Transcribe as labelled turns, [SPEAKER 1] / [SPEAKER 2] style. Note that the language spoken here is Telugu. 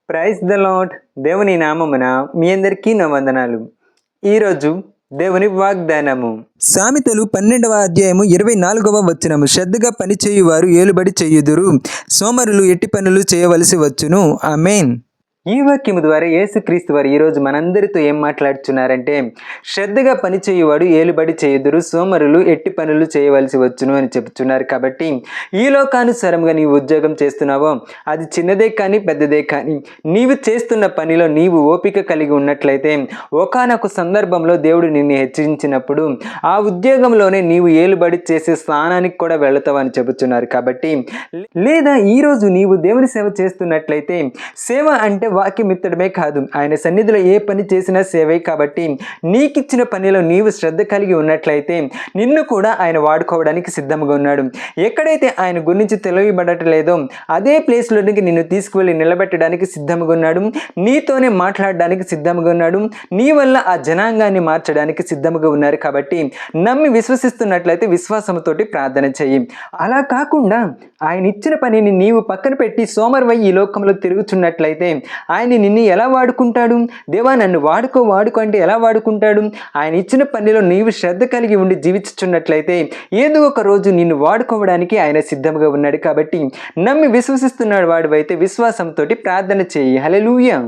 [SPEAKER 1] Praise the lord. దేవుని నామమున మీ అందరికీ నా వందనాలు. ఈరోజు దేవుని వాగ్దానము సామెతలు 12వ అధ్యాయము 24వ వచనము. శ్రద్ధగా పని చేయువారు ఏలుబడి చేయుదురు, సోమరులు ఎట్టి పనులు చేయవలసి వచ్చును. ఆమేన్. ఈ వాక్యము ద్వారా యేసుక్రీస్తు వారు ఈరోజు మనందరితో ఏం మాట్లాడుతున్నారంటే, శ్రద్ధగా పని చేయువాడు ఏలుబడి చేయుదురు, సోమరులు ఎట్టి పనులు చేయవలసి వచ్చును అని చెప్తున్నారు. కాబట్టి ఈ లోకానుసారంగా నీవు ఉద్యోగం చేస్తున్నావో అది చిన్నదే కానీ పెద్దదే కానీ నీవు చేస్తున్న పనిలో నీవు ఓపిక కలిగి ఉన్నట్లయితే ఒకానొక సందర్భంలో దేవుడు నిన్ను హెచ్చరించినప్పుడు ఆ ఉద్యోగంలోనే నీవు ఏలుబడి చేసే స్థానానికి కూడా వెళతావు అని చెబుతున్నారు. కాబట్టి లేదా ఈరోజు నీవు దేవుని సేవ చేస్తున్నట్లయితే సేవ అంటే వాక్యం ఎత్తడమే కాదు, ఆయన సన్నిధిలో ఏ పని చేసినా సేవే. కాబట్టి నీకిచ్చిన పనిలో నీవు శ్రద్ధ కలిగి ఉన్నట్లయితే నిన్ను కూడా ఆయన వాడుకోవడానికి సిద్ధంగా ఉన్నాడు. ఎక్కడైతే ఆయన గురించి తెలియబడట్లేదో అదే ప్లేస్లోనికి నిన్ను తీసుకువెళ్ళి నిలబెట్టడానికి సిద్ధంగా ఉన్నాడు. నీతోనే మాట్లాడడానికి సిద్ధంగా ఉన్నాడు. నీ వల్ల ఆ జనాంగాన్ని మార్చడానికి సిద్ధంగా ఉన్నారు. కాబట్టి నమ్మి విశ్వసిస్తున్నట్లయితే విశ్వాసంతోటి ప్రార్థన చెయ్యి. అలా కాకుండా ఆయన ఇచ్చిన పనిని నీవు పక్కన పెట్టి సోమరివై ఈ లోకంలో తిరుగుతున్నట్లయితే ఆయన నిన్ను ఎలా వాడుకుంటాడు? దేవా నన్ను వాడుకో అంటే ఎలా వాడుకుంటాడు? ఆయన ఇచ్చిన పనిలో నీవు శ్రద్ధ కలిగి ఉండి జీవించుచున్నట్లయితే ఏదో ఒక రోజు నిన్ను వాడుకోవడానికి ఆయన సిద్ధంగా ఉన్నాడు. కాబట్టి నమ్మి విశ్వసిస్తున్నాడు వాడివైతే విశ్వాసంతో ప్రార్థన చేయి. హల్లెలూయా.